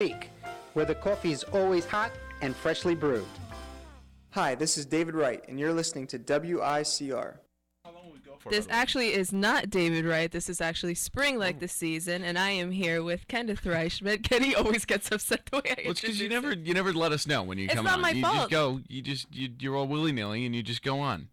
Week, where the coffee is always hot and freshly brewed. Hi, this is David Wright, and you're listening to WICR. This actually is not David Wright. This is actually spring like this season, and I am here with Kenneth Reichman. Kenny always gets upset the way I Well, it's because introduce you never let us know when you come on. It's not my you fault. You're all willy nilly and you just go on.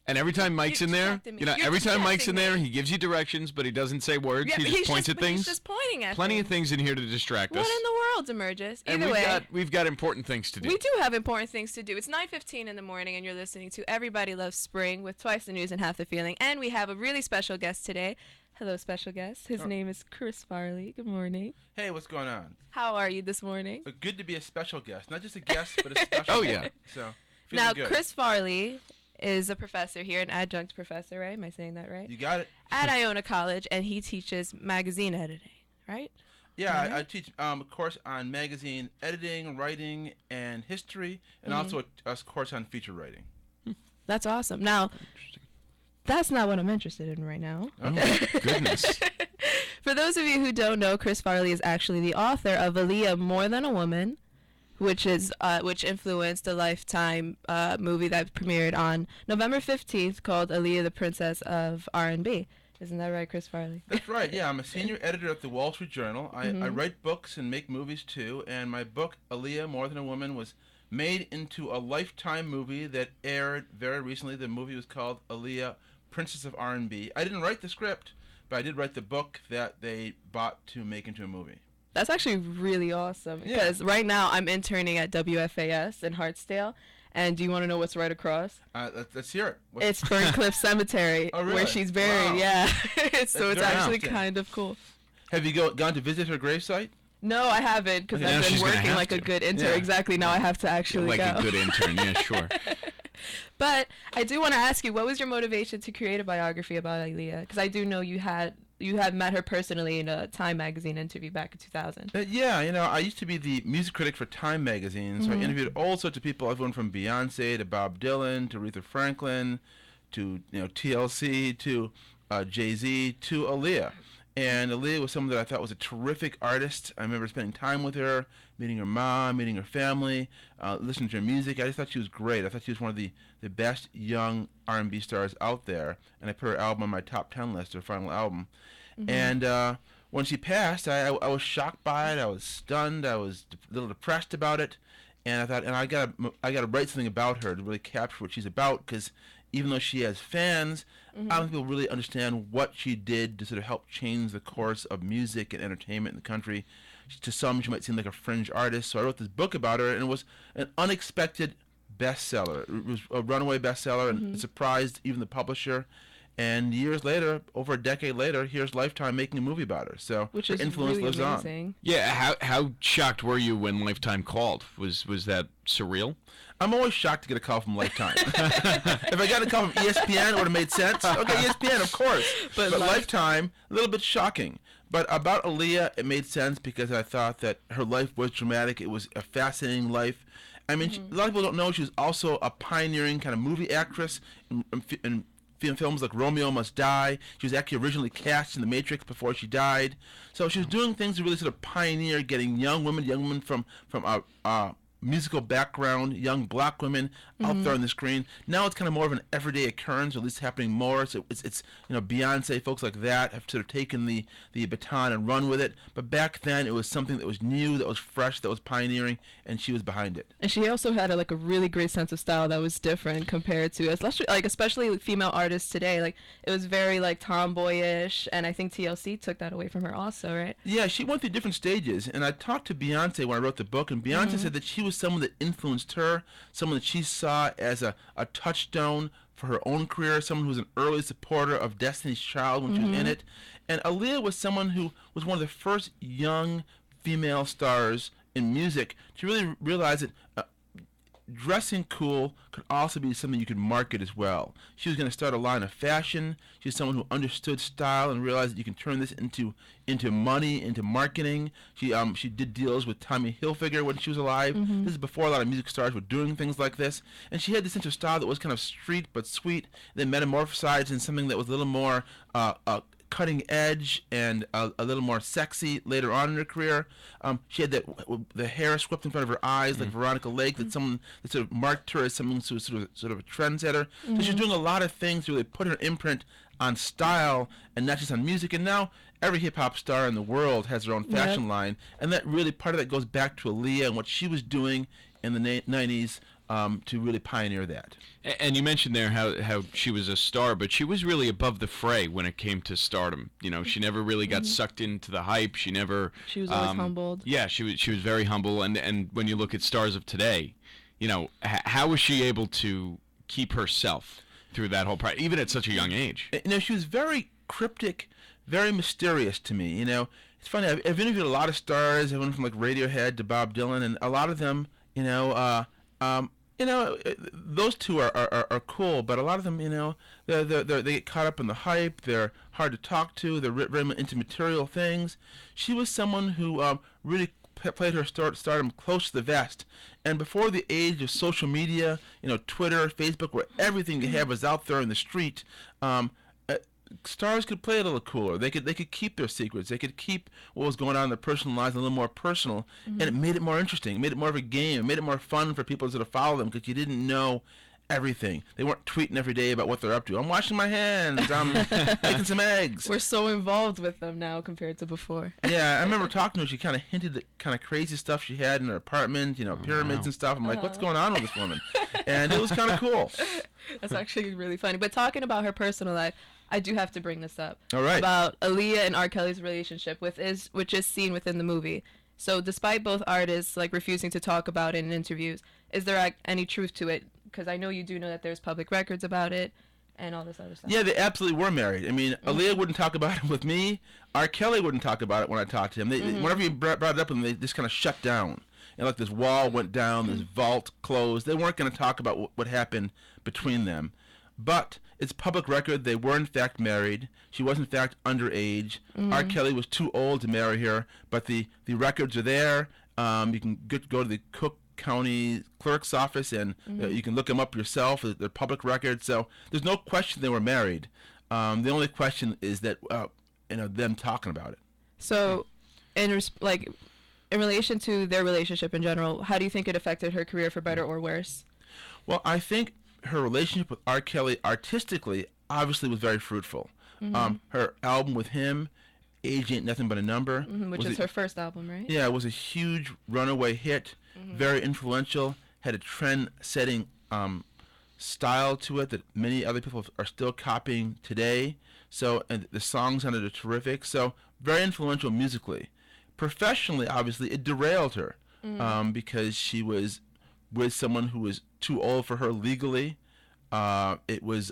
And every time Mike's in there, You're every time Mike's in there, distracting me. he gives you directions, but he doesn't say words. Yeah, he just points at things. He's just pointing at Plenty things. of things in here to distract What us. in the world, Emerges? And Either way, we've got important things to do. we do have important things to do. It's 9:15 in the morning, and you're listening to Everybody Loves Spring with Twice the News and Half the Feeling. And we have a really special guest today. Hello, special guest. His name is Chris Farley. Good morning. Hey, what's going on? How are you this morning? Good to be a special guest. Not just a guest, but a special Oh, guest. yeah. So, feeling Now, good. Chris Farley is a professor here, an adjunct professor, right? Am I saying that right? You got it? At Iona College, and he teaches magazine editing, right? Yeah, I teach a course on magazine editing, writing, and history, and also a course on feature writing. That's awesome. Now, that's not what I'm interested in right now. Oh, goodness. For those of you who don't know, Chris Farley is actually the author of Aaliyah More Than a Woman, which influenced a Lifetime movie that premiered on November 15th called Aaliyah, the Princess of R&B. Isn't that right, Chris Farley? That's right. Yeah, I'm a senior editor at the Wall Street Journal. I write books and make movies too, and my book, Aaliyah More Than a Woman, was made into a Lifetime movie that aired very recently. The movie was called Aaliyah, Princess of R&B. I didn't write the script, but I did write the book that they bought to make into a movie. That's actually really awesome because right now I'm interning at WFAS in Hartsdale. And do you want to know what's right across? Let's hear it. It's Ferncliff Cemetery, Oh, really? where she's buried. Wow. Yeah, so it's very actually interesting. kind of cool. Have you gone to visit her gravesite? No, I haven't because Okay. Now I've been she's gonna working have like a to. good intern. Yeah. Exactly. Now I have to actually Like go. a good intern, yeah, sure. But I do want to ask you, what was your motivation to create a biography about Aaliyah? Because I do know you had met her personally in a Time magazine interview back in 2000. Yeah, I used to be the music critic for Time magazine, so I interviewed all sorts of people. Everyone from Beyonce to Bob Dylan to Aretha Franklin to TLC to Jay-Z to Aaliyah. And Aaliyah was someone that I thought was a terrific artist. I remember spending time with her, meeting her mom, meeting her family, listening to her music. I just thought she was great. I thought she was one of the best young R&B stars out there. And I put her album on my top 10 list, her final album. And when she passed, I was shocked by it. I was stunned. I was a little depressed about it. And I thought, I gotta write something about her to really capture what she's about, because even though she has fans, I don't think people really understand what she did to sort of help change the course of music and entertainment in the country. To some, she might seem like a fringe artist. So I wrote this book about her, and it was an unexpected bestseller. It was a runaway bestseller, and it surprised even the publisher. And years later, over a decade later, here's Lifetime making a movie about her. So Which her is influence really lives on. amazing. Yeah, how shocked were you when Lifetime called? Was that surreal? I'm always shocked to get a call from Lifetime. If I got a call from ESPN, it would have made sense. Okay, ESPN, of course. But Lifetime, a little bit shocking. But about Aaliyah, it made sense because I thought that her life was dramatic. It was a fascinating life. I mean, a lot of people don't know she was also a pioneering kind of movie actress in films like Romeo Must Die. She was actually originally cast in The Matrix before she died. So she was doing things to really sort of pioneer getting young women from a musical background, young black women out there on the screen. Now it's kind of more of an everyday occurrence, or at least happening more. So it's Beyonce, folks like that have sort of taken the baton and run with it. But back then it was something that was new, that was fresh, that was pioneering, and she was behind it. And she also had a really great sense of style that was different compared to especially female artists today. Like it was very tomboyish, and I think TLC took that away from her also, right? Yeah, she went through different stages, and I talked to Beyonce when I wrote the book, and Beyonce said that she was someone that influenced her, someone that she saw as a touchstone for her own career, someone who was an early supporter of Destiny's Child when she was in it. And Aaliyah was someone who was one of the first young female stars in music to really realize that dressing cool could also be something you could market as well. She was going to start a line of fashion. She was someone who understood style and realized that you can turn this into money, into marketing. She did deals with Tommy Hilfiger when she was alive. This is before a lot of music stars were doing things like this. And she had this sense of style that was kind of street but sweet, then metamorphosized in something that was a little more cutting edge and a little more sexy later on in her career. She had the hair swept in front of her eyes like Veronica Lake, that someone that sort of marked her as someone who was sort of a trendsetter. So she's doing a lot of things to really put her imprint on style and not just on music. And now every hip hop star in the world has their own fashion line, and that really part of that goes back to Aaliyah and what she was doing in the 90s. To really pioneer that. And you mentioned there how she was a star, but she was really above the fray when it came to stardom. You know, she never really got sucked into the hype. She never. She was always humbled. Yeah, she was very humble. And when you look at stars of today, you know, how was she able to keep herself through that whole process, even at such a young age? You know, she was very cryptic, very mysterious to me. You know, it's funny. I've interviewed a lot of stars. I went from like Radiohead to Bob Dylan, and a lot of them, those two are cool, but a lot of them, they get caught up in the hype. They're hard to talk to. They're very into material things. She was someone who really played her stardom close to the vest. And before the age of social media, Twitter, Facebook, where everything you have is out there in the street, stars could play it a little cooler. They could keep their secrets. They could keep what was going on in their personal lives a little more personal, and it made it more interesting. It made it more of a game. It made it more fun for people to sort of follow them because you didn't know everything. They weren't tweeting every day about what they're up to. I'm washing my hands. I'm making some eggs. We're so involved with them now compared to before. Yeah, I remember talking to her. She kind of hinted at kind of crazy stuff she had in her apartment, pyramids and stuff. I'm like, what's going on with this woman? And it was kind of cool. That's actually really funny. But talking about her personal life, I do have to bring this up. All right. About Aaliyah and R. Kelly's relationship, which is seen within the movie. So despite both artists refusing to talk about it in interviews, is there any truth to it? Because I know you do know that there's public records about it and all this other stuff. Yeah, they absolutely were married. I mean, Aaliyah wouldn't talk about it with me. R. Kelly wouldn't talk about it when I talked to him. Whenever you brought it up, they just kind of shut down. And like this wall went down, this vault closed. They weren't going to talk about what happened between them. But it's public record. They were in fact married. She was in fact underage. R. Kelly was too old to marry her, but the records are there. You can go to the Cook County Clerk's office and you can look them up yourself. They're public records, so there's no question they were married. The only question is that them talking about it. So, in relation to their relationship in general, how do you think it affected her career for better or worse? Well, I think her relationship with R. Kelly artistically obviously was very fruitful. Her album with him, Age Ain't Nothing But a Number. Which is her first album, right? Yeah, it was a huge runaway hit, very influential, had a trend-setting style to it that many other people are still copying today. So, and the songs on it are terrific. So, very influential musically. Professionally, obviously, it derailed her because she was with someone who was too old for her legally. It was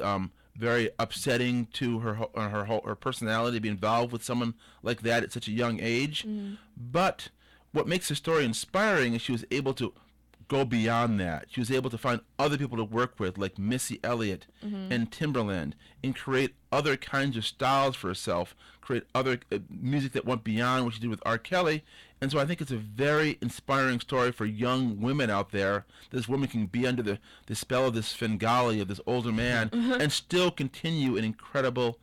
very upsetting to her personality to be involved with someone like that at such a young age. But what makes the story inspiring is she was able to go beyond that. She was able to find other people to work with, like Missy Elliott and Timberland, and create other kinds of styles for herself, create other music that went beyond what she did with R. Kelly. And so I think it's a very inspiring story for young women out there. This woman can be under the spell of this Svengali, of this older man, and still continue an incredible,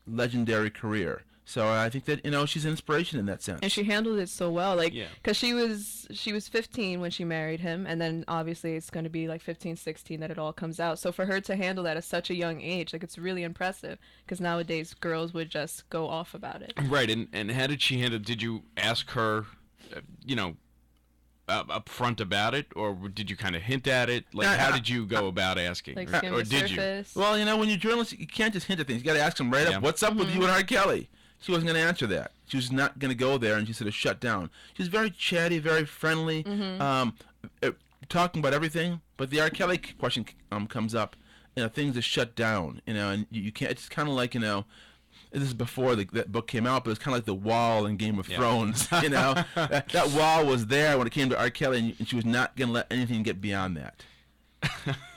legendary career. So I think that she's an inspiration in that sense. And she handled it so well, because she was 15 when she married him, and then obviously it's going to be 15, 16 that it all comes out. So for her to handle that at such a young age, it's really impressive. Because nowadays girls would just go off about it. Right, and how did she handle? Did you ask her, up front about it, or did you kind of hint at it? How did you go about asking, or did you? Well, when you're journalists, you can't just hint at things. You got to ask them right up. What's up with you and R. Kelly? She wasn't going to answer that. She was not going to go there, and she sort of shut down. She was very chatty, very friendly, talking about everything. But the R. Kelly question comes up, things are shut down, and you can't. It's kind of like, this is before that book came out, but it's kind of like the wall in Game of Thrones. That wall was there when it came to R. Kelly, and she was not going to let anything get beyond that.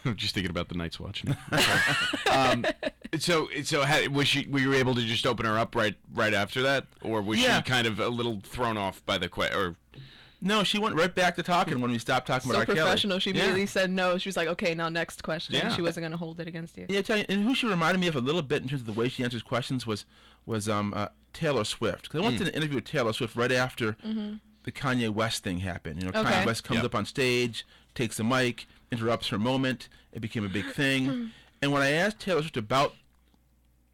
I'm just thinking about the Night's Watch now. So were you able to just open her up right after that, or was she kind of a little thrown off by the question, or No, she went right back to talking when we stopped talking So about R. Kelly. professional. She immediately said no. She was like, okay, now next question. Yeah. She wasn't going to hold it against you. Yeah, tell you, and who she reminded me of a little bit in terms of the way she answers questions was Taylor Swift. Because I went to an interview with Taylor Swift right after the Kanye West thing happened. You know, Okay. Kanye West comes Yep. up on stage, takes the mic, interrupts her moment. It became a big thing. And when I asked Taylor Swift about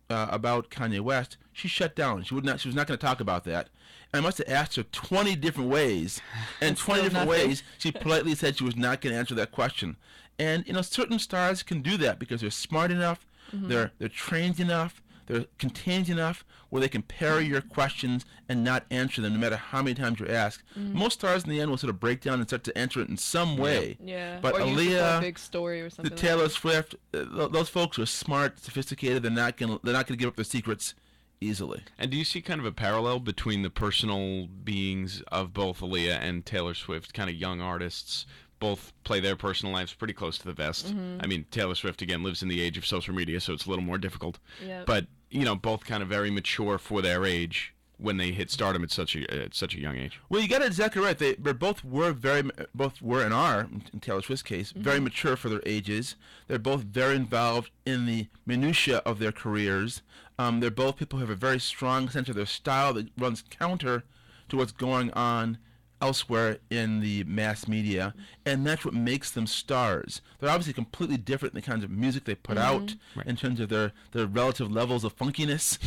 Kanye West, she shut down. She was not going to talk about that. And I must have asked her 20 different ways, and 20 still different nothing. ways she politely said she was not going to answer that question. And you know, certain stars can do that because they're smart enough, they're trained enough, they're contained enough where they can parry your questions and not answer them no matter how many times you're asked. Most stars in the end will sort of break down and start to answer it in some way. Yeah. But or use it for a Aaliyah, big story or the something. Taylor Swift, those folks are smart, sophisticated. They're not gonna give up their secrets easily. And do you see kind of a parallel between the personal beings of both Aaliyah and Taylor Swift, kind of young artists? Both play their personal lives pretty close to the vest. I mean, Taylor Swift, again, lives in the age of social media, so it's a little more difficult. Yep. But, you know, both kind of very mature for their age when they hit stardom at such a young age. Well, you got it exactly right. They both were and are, in Taylor Swift's case, very mature for their ages. They're both very involved in the minutia of their careers. They're both people who have a very strong sense of their style that runs counter to what's going on elsewhere in the mass media, and that's what makes them stars. They're obviously completely different in the kinds of music they put out in terms of their relative levels of funkiness.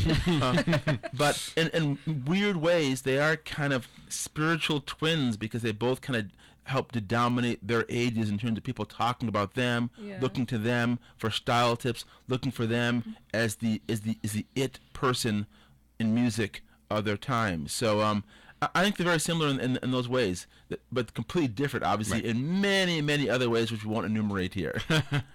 But in weird ways, they are kind of spiritual twins because they both kind of help to dominate their ages in terms of people talking about them, looking to them for style tips, looking for them as the it person in music of their time. So I think they're very similar in those ways, but completely different, obviously, in many, many other ways, which we won't enumerate here.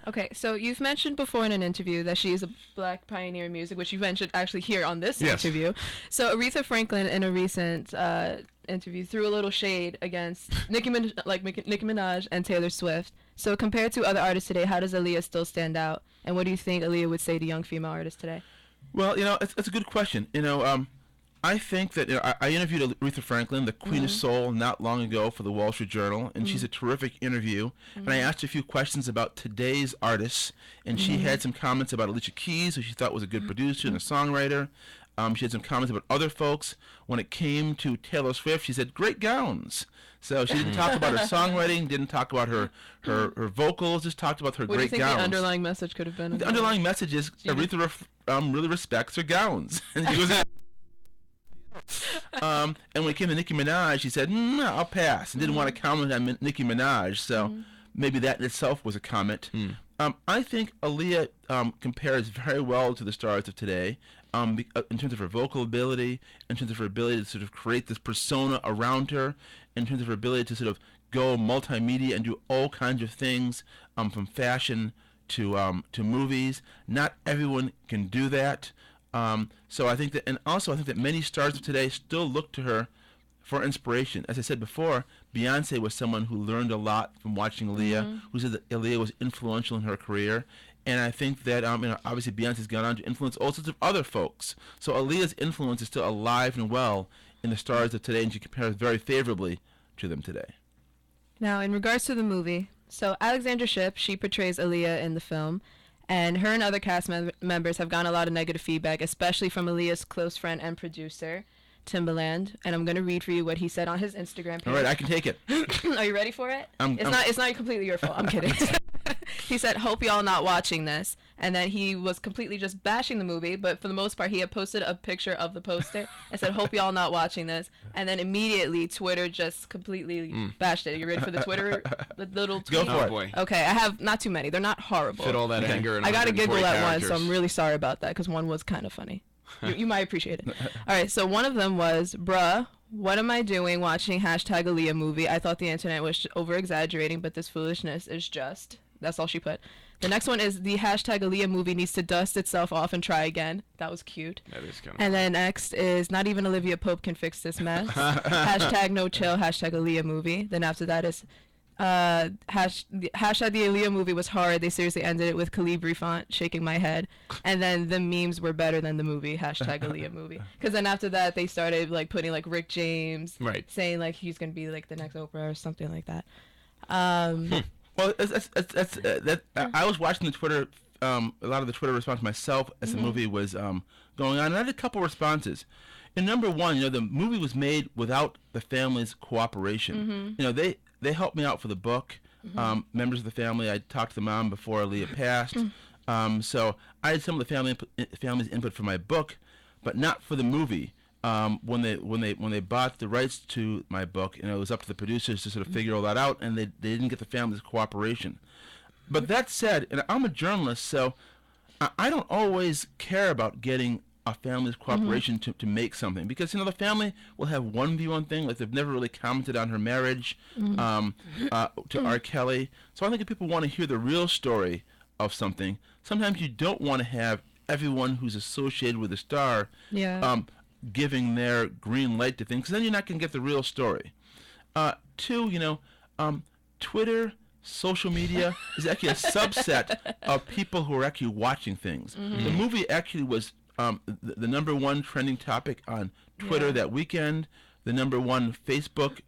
Okay, so you've mentioned before in an interview that she is a black pioneer in music, which you mentioned actually here on this interview. So Aretha Franklin, in a recent interview, threw a little shade against Nicki Minaj and Taylor Swift. So compared to other artists today, how does Aaliyah still stand out? And what do you think Aaliyah would say to young female artists today? Well, you know, it's a good question. You know, I think that I interviewed Aretha Franklin, the Queen of Soul, not long ago for the Wall Street Journal, and she's a terrific interview. And I asked her a few questions about today's artists, and she had some comments about Alicia Keys, who she thought was a good producer and a songwriter. She had some comments about other folks. When it came to Taylor Swift, she said, great gowns. So she didn't talk about her songwriting, didn't talk about her vocals, just talked about her What great do you think gowns. the underlying message could have been? The underlying message is Aretha really respects her gowns. And she goes, and when it came to Nicki Minaj, she said, I'll pass, and didn't want to comment on Nicki Minaj, so maybe that in itself was a comment. I think Aaliyah compares very well to the stars of today in terms of her vocal ability, in terms of her ability to sort of create this persona around her, in terms of her ability to sort of go multimedia and do all kinds of things, from fashion to movies. Not everyone can do that. So I think that, and also I think that many stars of today still look to her for inspiration. As I said before, Beyonce was someone who learned a lot from watching Aaliyah, who said that Aaliyah was influential in her career. And I think that, you know, obviously Beyonce's gone on to influence all sorts of other folks. So Aaliyah's influence is still alive and well in the stars of today, and she compares very favorably to them today. Now, in regards to the movie, so Alexandra Shipp, she portrays Aaliyah in the film, and her and other cast members have gotten a lot of negative feedback, especially from Aaliyah's close friend and producer, Timbaland. And I'm going to read for you what he said on his Instagram page. All right, I can take it. Are you ready for it? It's not completely your fault. I'm kidding. He said, hope y'all not watching this. And then he was completely just bashing the movie, but for the most part, he had posted a picture of the poster and said, hope y'all not watching this. And then immediately, Twitter just completely bashed it. Are you ready for the Twitter the little tweet? Go for it. Boy. Okay, I have not too many. They're not horrible. Fit all that anger in I got to 140 giggle at one, characters. so I'm really sorry about that because one was kind of funny. You might appreciate it. All right, so one of them was, bruh, what am I doing watching hashtag Aaliyah movie? I thought the internet was over-exaggerating, but this foolishness is just. That's all she put. The next one is, the hashtag Aaliyah movie needs to dust itself off and try again. That was cute. That is kind of. And then next is, not even Olivia Pope can fix this mess. Hashtag no chill, hashtag Aaliyah movie. Then after that is, hashtag the Aaliyah movie was hard. They seriously ended it with Calibri font shaking my head, and then the memes were better than the movie. Hashtag Aaliyah movie. Because then after that they started like putting like Rick James, Right, saying like he's gonna be like the next Oprah or something like that. Well, I was watching the Twitter, a lot of the Twitter response myself as the movie was going on, and I had a couple responses. And number one, the movie was made without the family's cooperation. They helped me out for the book. Members of the family, I talked to the mom before Aaliyah passed, so I had some of the family's input for my book, but not for the movie. When they bought the rights to my book, it was up to the producers to sort of figure all that out, and they didn't get the family's cooperation. But that said, and I'm a journalist, so I don't always care about getting a family's cooperation to make something, because the family will have one view on things, like they've never really commented on her marriage to R. Kelly. So I think if people want to hear the real story of something, sometimes you don't want to have everyone who's associated with the star giving their green light to things, because then you're not going to get the real story. Two, Twitter, social media is actually a subset of people who are actually watching things. The movie actually was the number one trending topic on Twitter that weekend, the number one Facebook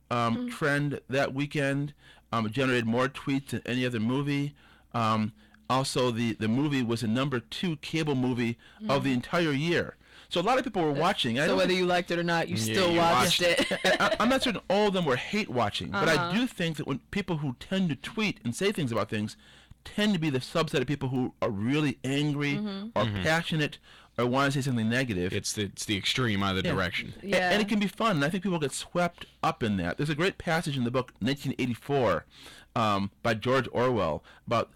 trend that weekend. It generated more tweets than any other movie. Also, the movie was the number 2 cable movie of the entire year. So a lot of people were watching. So whether you liked it or not, you still watched it. I'm not certain all of them were hate watching, but I do think that when people who tend to tweet and say things about things tend to be the subset of people who are really angry or passionate or want to say something negative. it's the extreme either direction. And it can be fun, and I think people get swept up in that. There's a great passage in the book 1984 by George Orwell about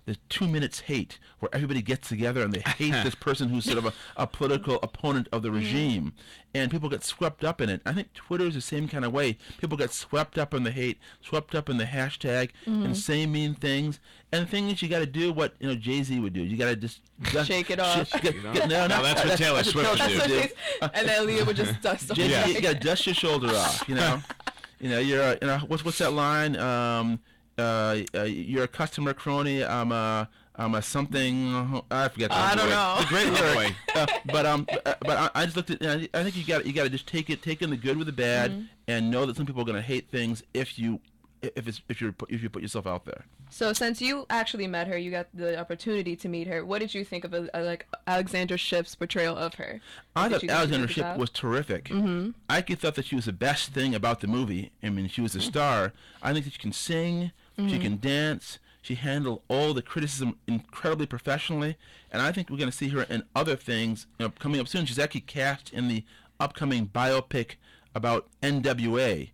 the 2 minutes hate, where everybody gets together and they hate this person who's sort of a political opponent of the regime, and people get swept up in it. I think Twitter is the same kind of way. People get swept up in the hate, swept up in the hashtag, and say mean things. And the thing is, you got to do what Jay-Z would do. You got to just shake it off. No, that's what Taylor Swift would do. And then Aaliyah would just dust off. Jay-Z, you got to dust your shoulder off. You're what's that line? You're a customer crony. I'm a something. I forget. I don't know. It's a great lyric. But I just looked at. I think you got to just take in the good with the bad, and know that some people are going to hate things if you put yourself out there. So since you actually met her, you got the opportunity to meet her. What did you think of like Alexandra Shipp's portrayal of her? I thought Alexandra Shipp was terrific. I thought that she was the best thing about the movie. I mean, she was a star. I think that she can sing, she can dance. She handled all the criticism incredibly professionally, and I think we're going to see her in other things coming up soon. She's actually cast in the upcoming biopic about NWA.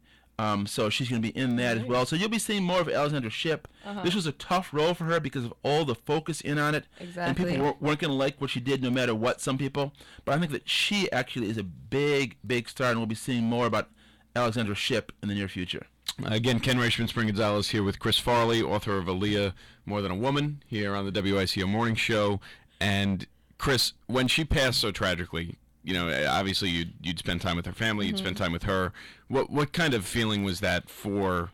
So she's going to be in that as well. So you'll be seeing more of Alexandra Shipp. This was a tough role for her because of all the focus in on it. Exactly. And people weren't going to like what she did no matter what, some people. But I think that she actually is a big, big star, and we'll be seeing more about Alexandra Shipp in the near future. Again, Ken Rachman-Spring-Gonzalez here with Chris Farley, author of Aaliyah, More Than a Woman, here on the WICO Morning Show. And Chris, when she passed so tragically, obviously you'd spend time with her family, you'd spend time with her. What kind of feeling was that for,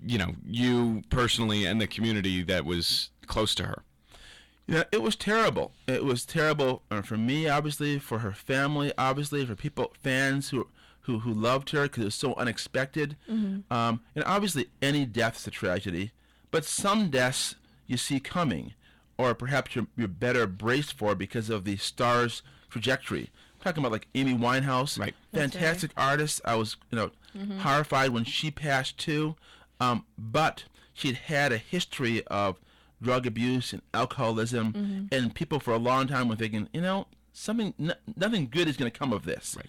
you personally and the community that was close to her? It was terrible. It was terrible for me, obviously, for her family, obviously, for fans who loved her, because it was so unexpected. And obviously, any death's a tragedy, but some deaths you see coming, or perhaps you're better braced for because of the star's trajectory. Talking about like Amy Winehouse, right? Fantastic artist. I was horrified when she passed too, but she'd had a history of drug abuse and alcoholism, and people for a long time were thinking, nothing good is going to come of this. Right.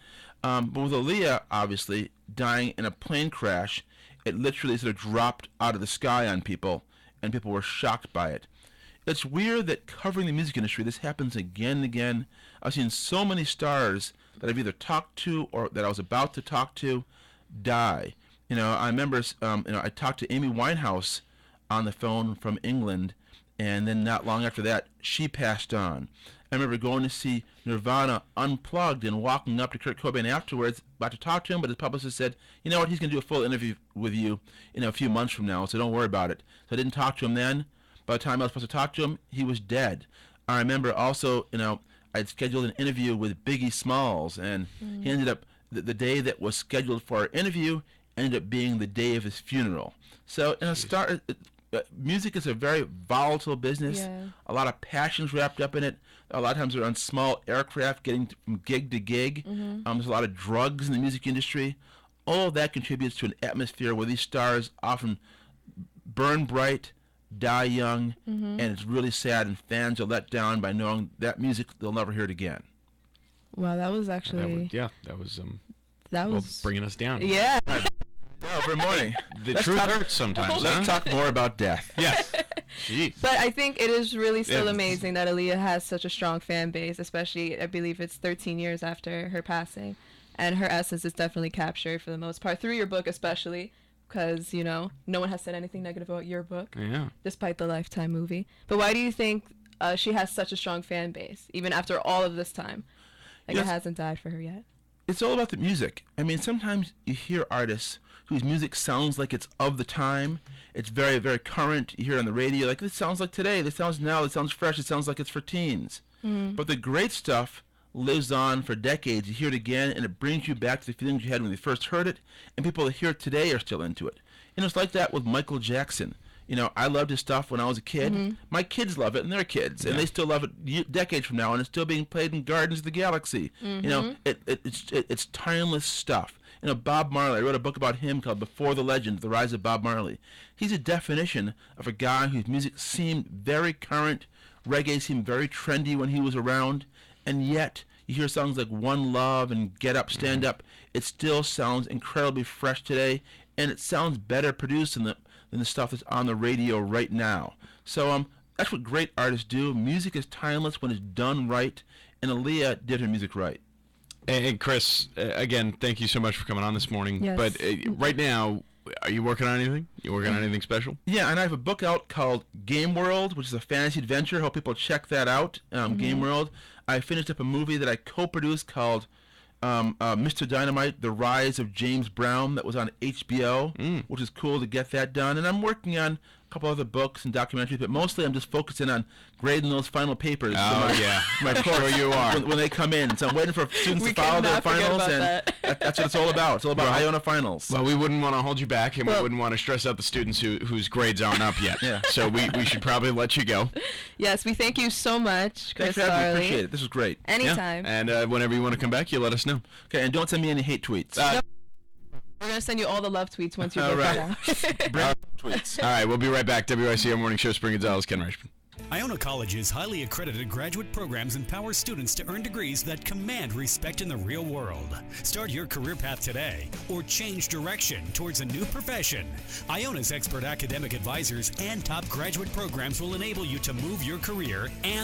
But with Aaliyah, obviously dying in a plane crash, it literally sort of dropped out of the sky on people, and people were shocked by it. It's weird that covering the music industry, this happens again and again. I've seen so many stars that I've either talked to or that I was about to talk to die. I remember, I talked to Amy Winehouse on the phone from England, and then not long after that, she passed on. I remember going to see Nirvana Unplugged and walking up to Kurt Cobain afterwards, about to talk to him, but his publicist said, you know what, he's going to do a full interview with you a few months from now, so don't worry about it. So I didn't talk to him then. By the time I was supposed to talk to him, he was dead. I remember also, I'd scheduled an interview with Biggie Smalls, and he ended up, the day that was scheduled for our interview ended up being the day of his funeral. So, music is a very volatile business. Yeah. A lot of passions wrapped up in it. A lot of times they're on small aircraft getting from gig to gig. There's a lot of drugs in the music industry. All of that contributes to an atmosphere where these stars often burn bright, die young, and it's really sad, and fans are let down by knowing that music they'll never hear it again. Wow, that was actually... That was bringing us down. Yeah. Well, for morning. The truth hurts sometimes, Let's talk more about death. Yes. Jeez. But I think it is really still amazing that Aaliyah has such a strong fan base, especially, I believe it's 13 years after her passing. And her essence is definitely captured for the most part, through your book especially, because, no one has said anything negative about your book, despite the Lifetime movie. But why do you think she has such a strong fan base, even after all of this time? It hasn't died for her yet. It's all about the music. I mean, sometimes you hear artists whose music sounds like it's of the time. It's very, very current. You hear it on the radio, like, this sounds like today. This sounds now. This sounds fresh. It sounds like it's for teens. But the great stuff lives on for decades. You hear it again, and it brings you back to the feelings you had when you first heard it, and people that hear it today are still into it. And it's like that with Michael Jackson. I loved his stuff when I was a kid. My kids love it, and they're kids, and they still love it decades from now, and it's still being played in Gardens of the Galaxy. It's timeless stuff. Bob Marley, I wrote a book about him called Before the Legend, The Rise of Bob Marley. He's a definition of a guy whose music seemed very current. Reggae seemed very trendy when he was around, and yet you hear songs like One Love and Get Up, Stand Up. It still sounds incredibly fresh today, and it sounds better produced than the stuff that's on the radio right now. So that's what great artists do. Music is timeless when it's done right, and Aaliyah did her music right. And Chris, again, thank you so much for coming on this morning. Yes. But right now, are you working on anything? You working on anything special? Yeah, and I have a book out called Game World, which is a fantasy adventure. Hope people check that out. Game World. I finished up a movie that I co-produced called Mr. Dynamite, The Rise of James Brown, that was on HBO, which is cool to get that done. And I'm working on a couple other books and documentaries, but mostly I'm just focusing on grading those final papers. My course, sure you are. When they come in. So I'm waiting for students to follow their finals, and that's what it's all about. It's all about Iona finals. Well, we wouldn't want to hold you back, and we wouldn't want to stress out the students whose grades aren't up yet. So we should probably let you go. Yes, we thank you so much, Chris Thanks for having me. Farley. Appreciate it. This was great. Anytime. And whenever you want to come back, you let us know. Okay, and don't send me any hate tweets. We're going to send you all the love tweets once you All get right. out. Bring tweets. All right, we'll be right back. WICR Morning Show, Spring Gonzalez, Ken Reichman. Iona College's highly accredited graduate programs empower students to earn degrees that command respect in the real world. Start your career path today or change direction towards a new profession. Iona's expert academic advisors and top graduate programs will enable you to move your career and